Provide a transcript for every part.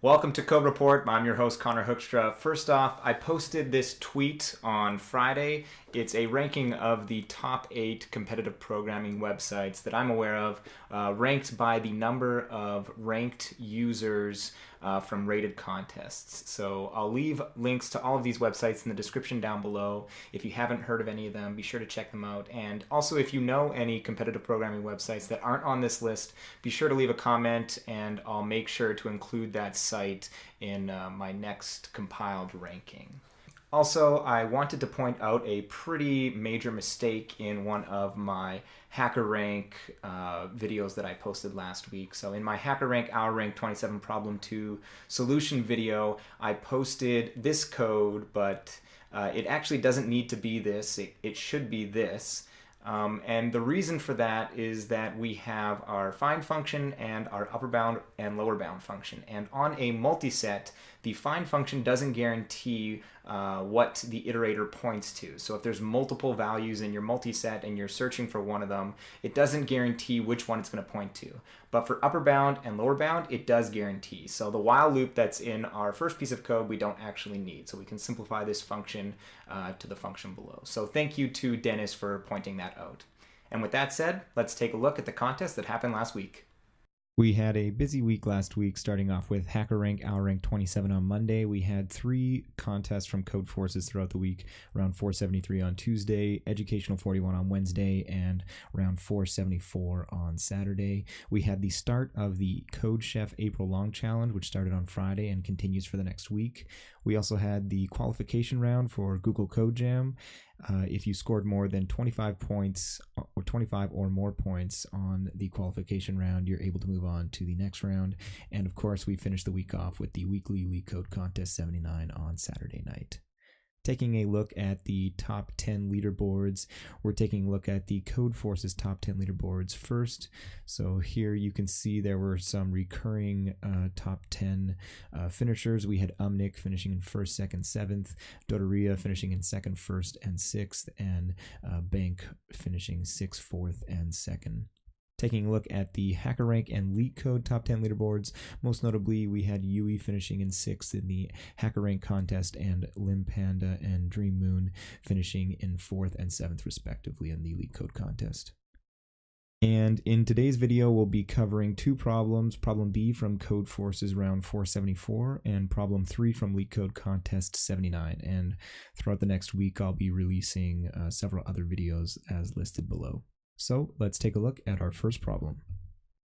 Welcome to Code Report. I'm your host, Connor Hoekstra. First off, I posted this tweet on Friday. It's a ranking of the top 8 competitive programming websites that I'm aware of, ranked by the number of ranked users from rated contests. So I'll leave links to all of these websites in the description down below. If you haven't heard of any of them, be sure to check them out. And also, if you know any competitive programming websites that aren't on this list, be sure to leave a comment and I'll make sure to include that site in my next compiled ranking. Also, I wanted to point out a pretty major mistake in one of my HackerRank videos that I posted last week. So in my HackerRank Hour Rank 27 Problem 2 solution video, I posted this code, but it actually doesn't need to be this. It should be this. And the reason for that is that we have our find function and our upper bound and lower bound function. And on a multiset, the find function doesn't guarantee what the iterator points to. So if there's multiple values in your multiset and you're searching for one of them, it doesn't guarantee which one it's going to point to. But for upper bound and lower bound, it does guarantee. So the while loop that's in our first piece of code, we don't actually need. So we can simplify this function to the function below. So thank you to Dennis for pointing that out. And with that said, let's take a look at the contest that happened last week. We had a busy week last week, starting off with HackerRank Hour Rank 27 on Monday. We had 3 contests from Codeforces throughout the week, round 473 on Tuesday, Educational 41 on Wednesday, and round 474 on Saturday. We had the start of the Code Chef April Long Challenge, which started on Friday and continues for the next week. We also had the qualification round for Google Code Jam. If you scored more than 25 points or 25 or more points on the qualification round, you're able to move on to the next round. And of course, we finished the week off with the weekly LeetCode Contest 79 on Saturday night. Taking a look at the top 10 leaderboards, we're taking a look at the Codeforces top 10 leaderboards first. So here you can see there were some recurring top 10 finishers. We had Umnik finishing in 1st, 2nd, 7th, Doteria finishing in 2nd, 1st, and 6th, and Bank finishing 6th, 4th, and 2nd. Taking a look at the HackerRank and LeetCode top 10 leaderboards, most notably we had Yui finishing in 6th in the HackerRank contest, and Limpanda and Dream Moon finishing in 4th and 7th respectively in the LeetCode contest. And in today's video, we'll be covering 2 problems, Problem B from Codeforces round 474 and Problem 3 from LeetCode contest 79. And throughout the next week, I'll be releasing several other videos as listed below. So let's take a look at our first problem.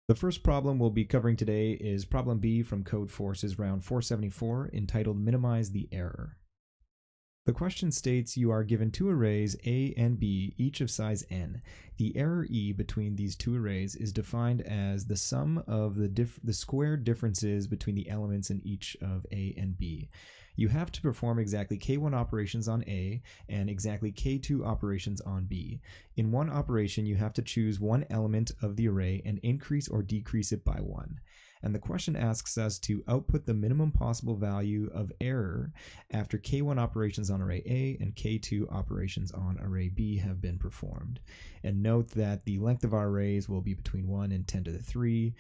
The first problem we'll be covering today is Problem B from Codeforces round 474, entitled Minimize the Error. The question states you are given 2 arrays A and B, each of size n. The error E between these 2 arrays is defined as the sum of the squared differences between the elements in each of A and B. You have to perform exactly K1 operations on A and exactly K2 operations on B. In one operation, you have to choose one element of the array and increase or decrease it by 1. And the question asks us to output the minimum possible value of error after K1 operations on array A and K2 operations on array B have been performed. And note that the length of our arrays will be between 1 and 10 to the 3.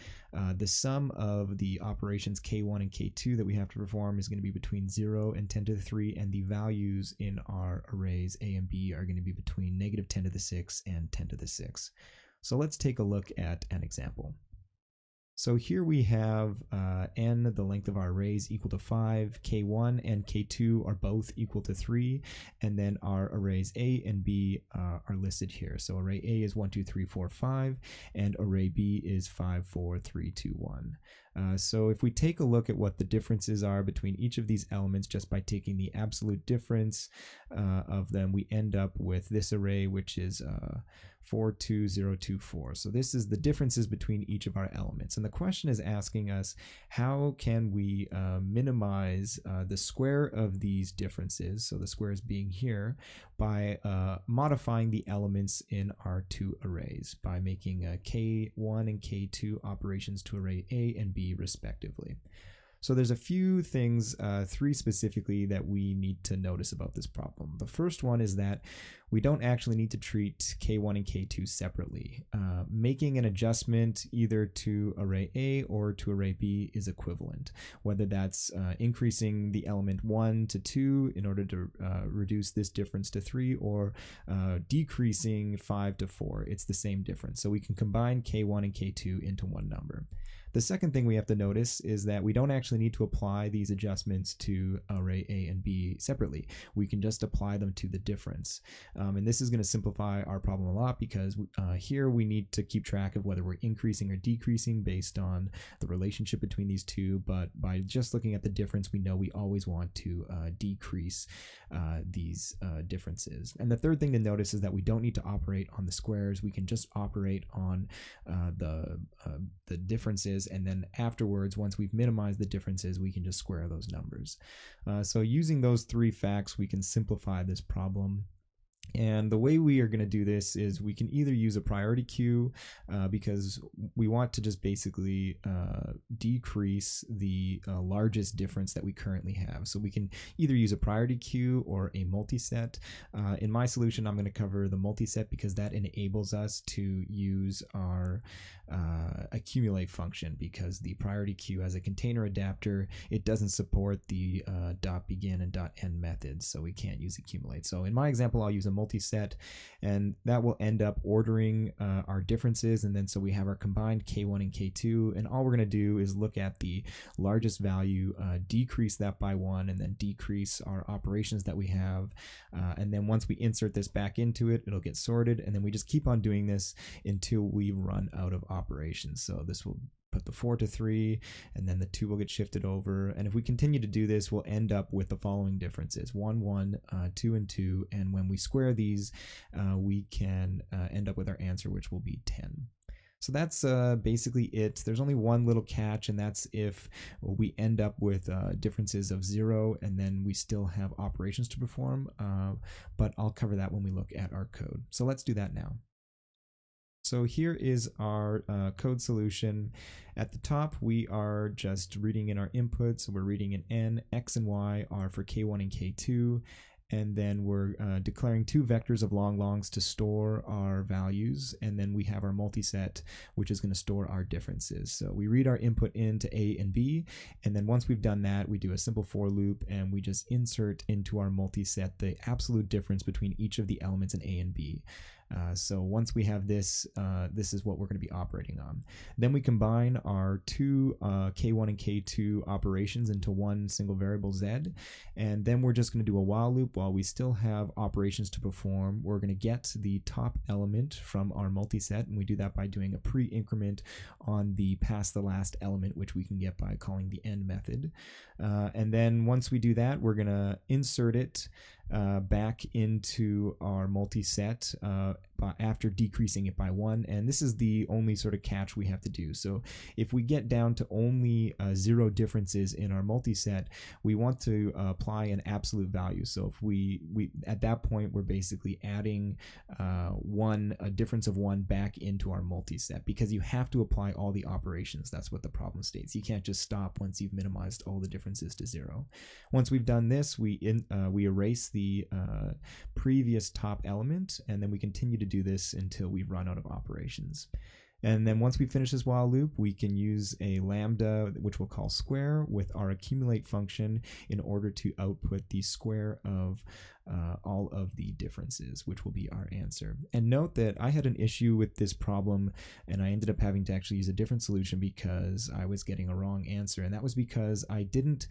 The sum of the operations K1 and K2 that we have to perform is going to be between 0 and 10 to the 3, and the values in our arrays A and B are going to be between negative 10 to the 6 and 10 to the 6. So let's take a look at an example. So here we have n, the length of our arrays, equal to 5, K1 and K2 are both equal to 3, and then our arrays A and B are listed here. So array A is 1, 2, 3, 4, 5, and array B is 5, 4, 3, 2, 1. So if we take a look at what the differences are between each of these elements just by taking the absolute difference of them, we end up with this array, which is 42024. So this is the differences between each of our elements. And the question is asking us, how can we minimize the square of these differences, so the squares being here, by modifying the elements in our two arrays, by making K1 and K2 operations to array A and B respectively. So there's a few things, three specifically, that we need to notice about this problem. The first one is that we don't actually need to treat K1 and K2 separately. Making an adjustment either to array A or to array B is equivalent, whether that's increasing the element 1 to 2 in order to reduce this difference to 3, or decreasing 5 to 4. It's the same difference. So we can combine K1 and K2 into one number. The second thing we have to notice is that we don't actually need to apply these adjustments to array A and B separately. We can just apply them to the difference. And this is going to simplify our problem a lot, because here we need to keep track of whether we're increasing or decreasing based on the relationship between these two. But by just looking at the difference, we know we always want to decrease these differences. And the third thing to notice is that we don't need to operate on the squares. We can just operate on the differences, and then afterwards, once we've minimized the differences, we can just square those numbers. So using those three facts, we can simplify this problem. And the way we are going to do this is we can either use a priority queue, because we want to just basically decrease the largest difference that we currently have. So we can either use a priority queue or a multiset. In my solution, I'm going to cover the multiset because that enables us to use our accumulate function, because the priority queue has a container adapter. It doesn't support the .begin and .end methods, so we can't use accumulate. So in my example, I'll use a multiset, and that will end up ordering our differences. And then so we have our combined K1 and K2, and all we're going to do is look at the largest value, decrease that by 1, and then decrease our operations that we have. And then once we insert this back into it, it'll get sorted, and then we just keep on doing this until we run out of operations. So this will put the 4 to 3, and then the 2 will get shifted over. And if we continue to do this, we'll end up with the following differences: 1, 1, 2, and 2. And when we square these, we can end up with our answer, which will be 10. So that's basically it. There's only one little catch, and that's if we end up with differences of 0 and then we still have operations to perform. But I'll cover that when we look at our code. So let's do that now. So here is our code solution. At the top, we are just reading in our inputs. So we're reading in n, x and y are for k1 and k2. And then we're declaring two vectors of longs to store our values. And then we have our multiset, which is going to store our differences. So we read our input into A and B. And then once we've done that, we do a simple for loop, and we just insert into our multiset the absolute difference between each of the elements in A and B. So once we have this, this is what we're going to be operating on. Then we combine our two K1 and K2 operations into one single variable Z, and then we're just going to do a while loop while we still have operations to perform. We're going to get the top element from our multiset, and we do that by doing a pre-increment on the past the last element, which we can get by calling the end method. And then once we do that, we're going to insert it back into our multiset after decreasing it by 1, and this is the only sort of catch we have to do. So if we get down to only 0 differences in our multiset, we want to apply an absolute value. So if we at that point, we're basically adding a difference of 1 back into our multiset, because you have to apply all the operations. That's what the problem states. You can't just stop once you've minimized all the differences to 0. Once we've done this, we erase the previous top element, and then we continue to do this until we run out of operations. And then once we finish this while loop, we can use a lambda, which we'll call square, with our accumulate function in order to output the square of all of the differences, which will be our answer. And note that I had an issue with this problem, and I ended up having to actually use a different solution because I was getting a wrong answer. And that was because I didn't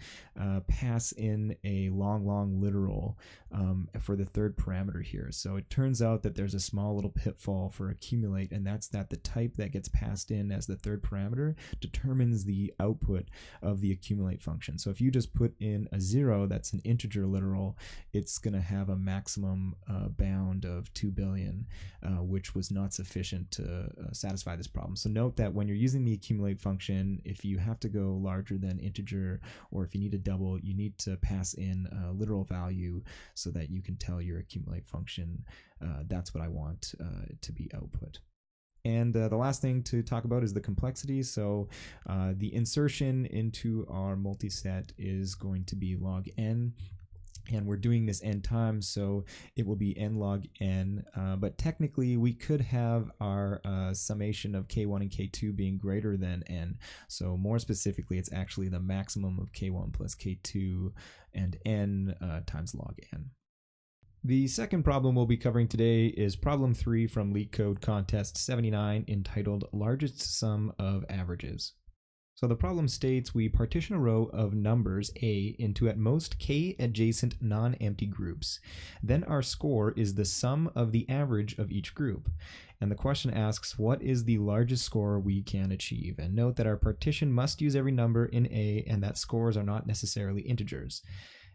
pass in a long literal for the third parameter here. So it turns out that there's a small little pitfall for accumulate, and that's that the type that gets passed in as the third parameter determines the output of the accumulate function. So if you just put in a 0, that's an integer literal, it's going to have a maximum bound of 2 billion, which was not sufficient to satisfy this problem. So note that when you're using the accumulate function, if you have to go larger than integer, or if you need a double, you need to pass in a literal value so that you can tell your accumulate function, that's what I want to be output. And the last thing to talk about is the complexity. So the insertion into our multiset is going to be log n. And we're doing this n times, so it will be n log n. But technically, we could have our summation of k1 and k2 being greater than n. So more specifically, it's actually the maximum of k1 plus k2 and n times log n. The second problem we'll be covering today is problem 3 from LeetCode contest 79, entitled Largest Sum of Averages. So the problem states we partition a row of numbers A into at most k adjacent non-empty groups. Then our score is the sum of the average of each group. And the question asks, what is the largest score we can achieve? And note that our partition must use every number in A and that scores are not necessarily integers.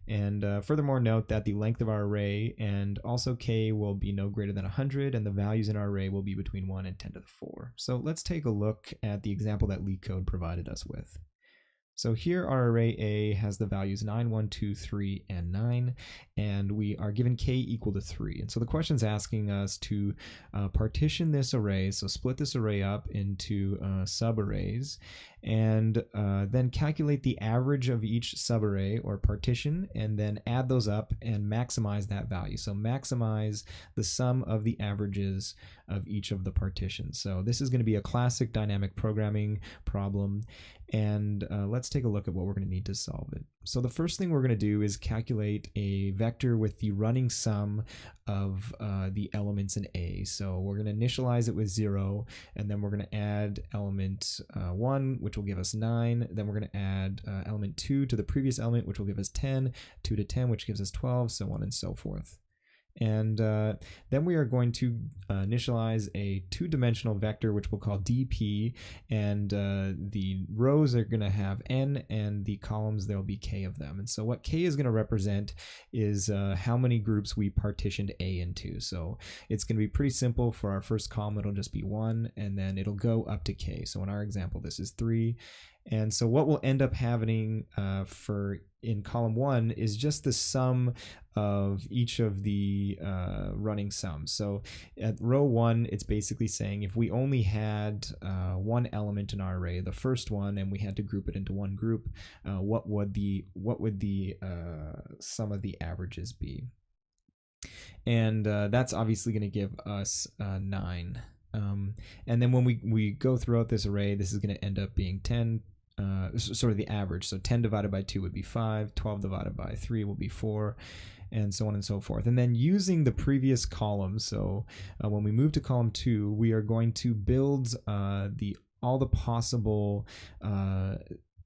And furthermore, note that the length of our array and also k will be no greater than 100, and the values in our array will be between 1 and 10 to the 4. So let's take a look at the example that LeetCode provided us with. So here our array A has the values 9, 1, 2, 3, and 9, and we are given k equal to 3. And so the question is asking us to partition this array, so split this array up into subarrays, and then calculate the average of each subarray or partition, and then add those up and maximize that value. So maximize the sum of the averages of each of the partitions. So this is going to be a classic dynamic programming problem, and let's take a look at what we're going to need to solve it. So the first thing we're going to do is calculate a vector with the running sum of the elements in A. So we're going to initialize it with 0, and then we're going to add element 1, which will give us 9. Then we're going to add element 2 to the previous element, which will give us 10, 2 to 10, which gives us 12, so on and so forth. And then we are going to initialize a two-dimensional vector, which we'll call dp, and the rows are going to have n, and the columns, there will be k of them. And so what k is going to represent is how many groups we partitioned A into. So it's going to be pretty simple. For our first column, it'll just be 1, and then it'll go up to k. So in our example, this is 3. And so what we'll end up having in column 1 is just the sum of each of the running sums. So at row 1, it's basically saying if we only had one element in our array, the first one, and we had to group it into one group, what would the sum of the averages be? And that's obviously going to give us 9. And then when we go throughout this array, this is going to end up being 10, sort of the average. So 10 divided by 2 would be 5, 12 divided by 3 will be 4, and so on and so forth. And then using the previous column, so when we move to column 2, we are going to build all the possible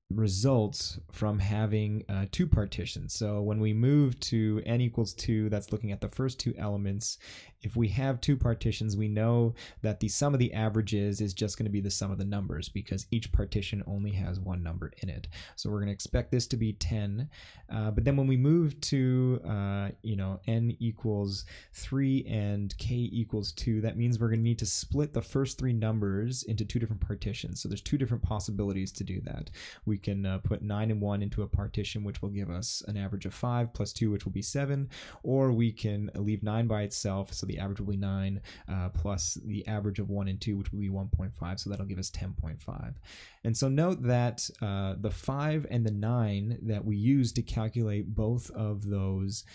results from having two partitions. So when we move to n equals 2, that's looking at the first two elements. If we have two partitions, we know that the sum of the averages is just going to be the sum of the numbers, because each partition only has one number in it. So we're going to expect this to be 10. But then when we move to n equals 3 and k equals 2, that means we're going to need to split the first three numbers into two different partitions. So there's two different possibilities to do that. We can put 9 and 1 into a partition, which will give us an average of 5, plus 2, which will be 7, or we can leave 9 by itself, so the average will be 9, plus the average of 1 and 2, which will be 1.5, so that'll give us 10.5. And so note that the 5 and the 9 that we use to calculate both of those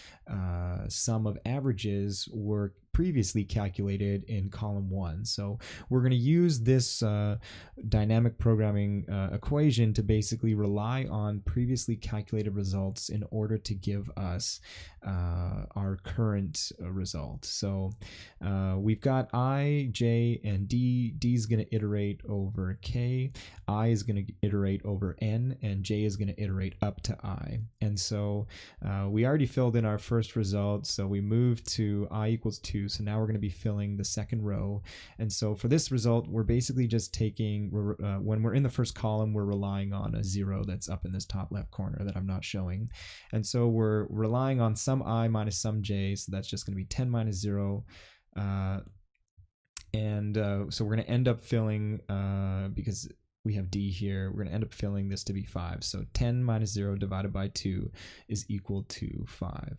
sum of averages were previously calculated in column 1. So we're going to use this dynamic programming equation to basically rely on previously calculated results in order to give us our current result. So we've got I, J, and D. D is going to iterate over K, I is going to iterate over N, and J is going to iterate up to I. And so we already filled in our first result, so we move to I equals 2, 2. So now we're going to be filling the second row. And so for this result, we're basically just taking, when we're in the first column, we're relying on a 0 that's up in this top left corner that I'm not showing. And so we're relying on sum I minus sum j. So that's just going to be 10 minus 0. So we're going to end up filling, because we have d here, we're going to end up filling this to be 5. So 10 minus 0 divided by 2 is equal to 5.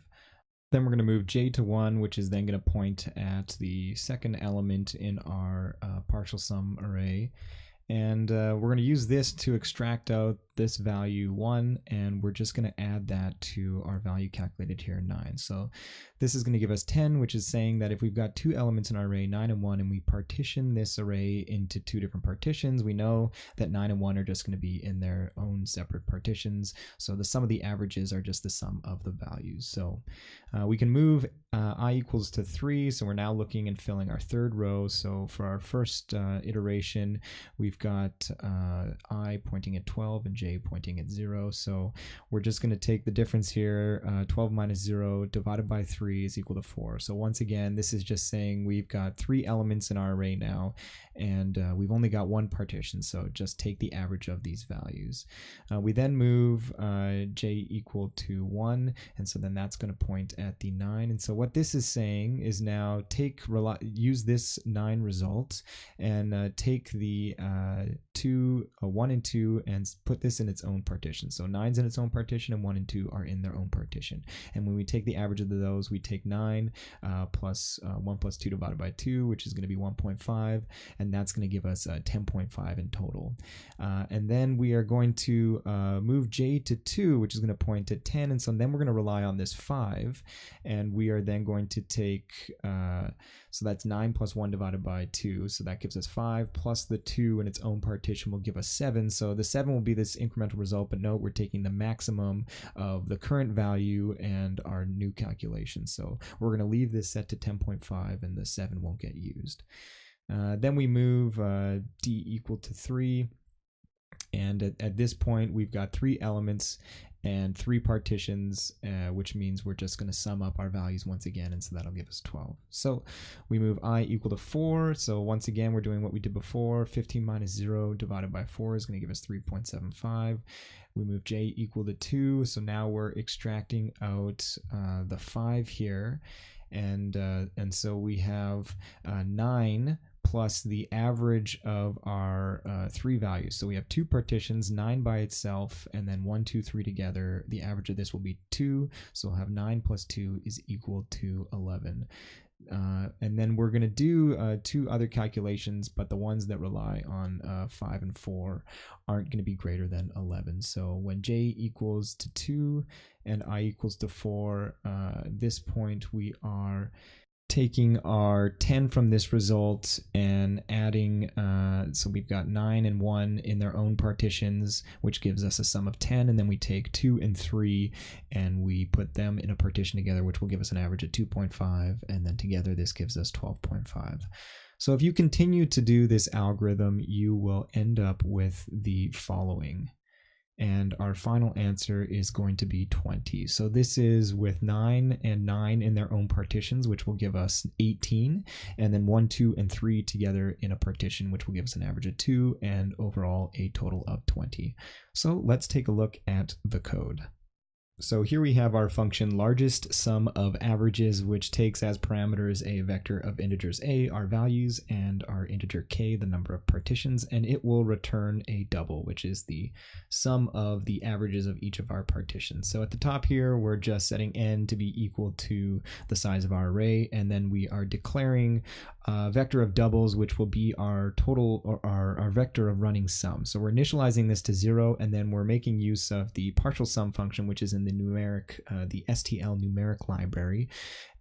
Then we're going to move j to 1, which is then going to point at the second element in our partial sum array. And we're going to use this to extract out this value 1, and we're just going to add that to our value calculated here, 9. So this is going to give us 10, which is saying that if we've got two elements in our array, 9 and 1, and we partition this array into two different partitions, we know that 9 and 1 are just going to be in their own separate partitions. So the sum of the averages are just the sum of the values. So we can move I equals to 3. So we're now looking and filling our third row. So for our first iteration, we've got I pointing at 12 and j pointing at 0. So we're just going to take the difference here, 12 minus 0 divided by 3 is equal to 4. So once again, this is just saying we've got 3 elements in our array now, and we've only got one partition, so just take the average of these values. We then move j equal to 1, and so then that's going to point at the 9. And so what this is saying is now use this 9 result and take the 1 and 2 and put this in its own partition. So 9's in its own partition and 1 and 2 are in their own partition. And when we take the average of those, we take 9 plus 1 plus 2 divided by 2, which is going to be 1.5, and that's going to give us 10.5 in total. And then we are going to move j to 2, which is going to point at 10, and so then we're going to rely on this 5, and we are then going to take, so that's 9 plus 1 divided by 2, so that gives us 5, plus the 2 in its own partition will give us 7, so the 7 will be this incremental result, but note we're taking the maximum of the current value and our new calculation, so we're going to leave this set to 10.5 and the 7 won't get used. Then we move d equal to 3, and at this point we've got 3 elements and 3 partitions, which means we're just going to sum up our values once again, and so that'll give us 12. So we move I equal to 4, so once again we're doing what we did before. 15 minus 0 divided by 4 is going to give us 3.75. We move j equal to 2, so now we're extracting out the 5 here, and so we have 9 plus the average of our 3 values. So we have 2 partitions, 9 by itself, and then 1, 2, 3 together. The average of this will be 2, so we'll have 9 plus 2 is equal to 11. And then we're going to do 2 other calculations, but the ones that rely on 5 and 4 aren't going to be greater than 11. So when j equals to 2 and I equals to 4, at this point we are taking our 10 from this result and adding, so we've got 9 and 1 in their own partitions, which gives us a sum of 10, and then we take 2 and 3 and we put them in a partition together, which will give us an average of 2.5, and then together this gives us 12.5. So if you continue to do this algorithm, you will end up with the following. And our final answer is going to be 20. So this is with 9 and 9 in their own partitions, which will give us 18, and then 1, 2, and 3 together in a partition, which will give us an average of 2, and overall a total of 20. So let's take a look at the code. So here we have our function largest sum of averages, which takes as parameters a vector of integers a, our values, and our integer k, the number of partitions, and it will return a double, which is the sum of the averages of each of our partitions. So at the top here, we're just setting n to be equal to the size of our array, and then we are declaring a vector of doubles, which will be our total, or our vector of running sum. So we're initializing this to 0, and then we're making use of the partial sum function, which is in the numeric, the STL numeric library,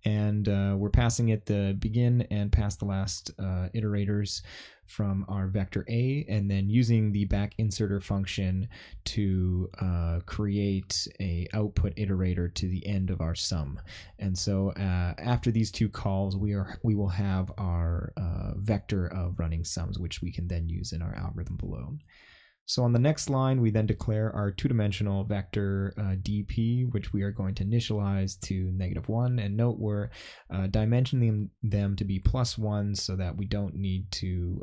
and we're passing it the begin and past the last iterators from our vector a, and then using the back inserter function to create a output iterator to the end of our sum. And so after these 2 calls, we will have our vector of running sums, which we can then use in our algorithm below. So on the next line, we then declare our two-dimensional vector dp, which we are going to initialize to -1. And note we're dimensioning them to be +1 so that we don't need to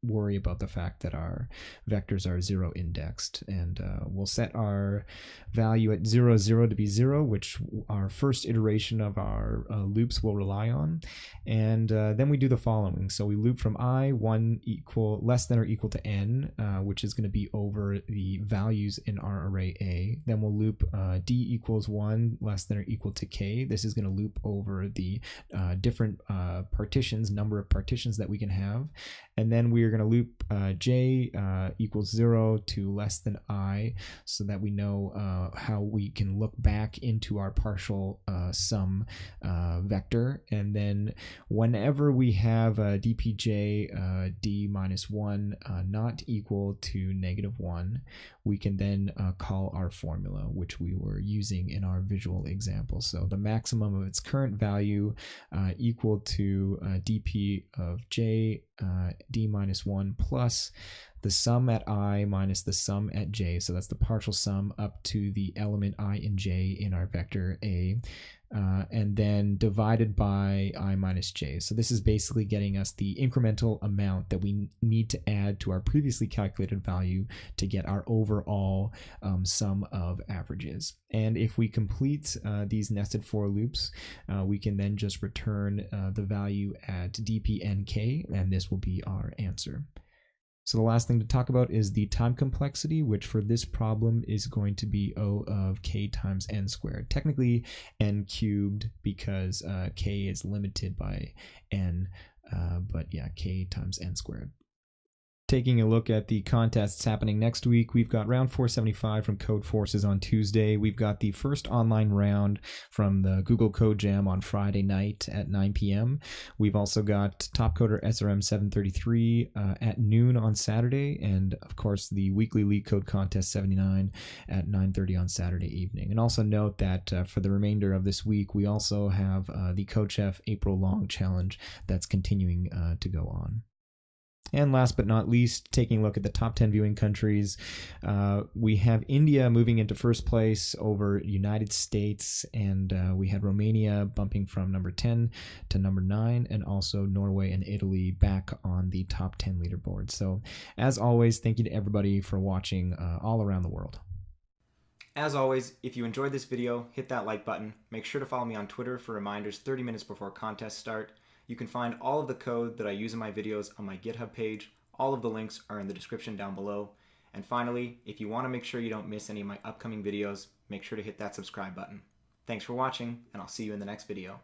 worry about the fact that our vectors are 0 indexed. And we'll set our value at 0, 0 to be 0, which our first iteration of our loops will rely on. And then we do the following. So we loop from I, 1 less than or equal to n, which is going to be over the values in our array A. Then we'll loop d equals 1 less than or equal to k. This is going to loop over the different partitions, number of partitions that we can have. And then we are going to loop j equals 0 to less than I, so that we know how we can look back into our partial sum vector. And then whenever we have dpj d minus 1 not equal to -1, we can then call our formula, which we were using in our visual example. So the maximum of its current value equal to dp of j d minus 1 plus the sum at I minus the sum at j. So that's the partial sum up to the element I and j in our vector A. And then divided by I minus j. So this is basically getting us the incremental amount that we need to add to our previously calculated value to get our overall sum of averages. And if we complete these nested for loops, we can then just return the value at dpnk, and this will be our answer. So the last thing to talk about is the time complexity, which for this problem is going to be O of k times n squared. Technically n cubed because k is limited by n, but yeah, k times n squared. Taking a look at the contests happening next week, we've got round 475 from Codeforces on Tuesday. We've got the first online round from the Google Code Jam on Friday night at 9 p.m. We've also got Top Coder SRM 733 at noon on Saturday, and of course the weekly LeetCode Contest 79 at 9:30 on Saturday evening. And also note that for the remainder of this week, we also have the CodeChef April Long Challenge that's continuing to go on. And last but not least, taking a look at the top 10 viewing countries, we have India moving into first place over United States, and we had Romania bumping from number 10 to number 9, and also Norway and Italy back on the top 10 leaderboard. So as always, thank you to everybody for watching all around the world. As always, if you enjoyed this video, hit that like button. Make sure to follow me on Twitter for reminders 30 minutes before contests start. You can find all of the code that I use in my videos on my GitHub page. All of the links are in the description down below. And finally, if you want to make sure you don't miss any of my upcoming videos, make sure to hit that subscribe button. Thanks for watching, and I'll see you in the next video.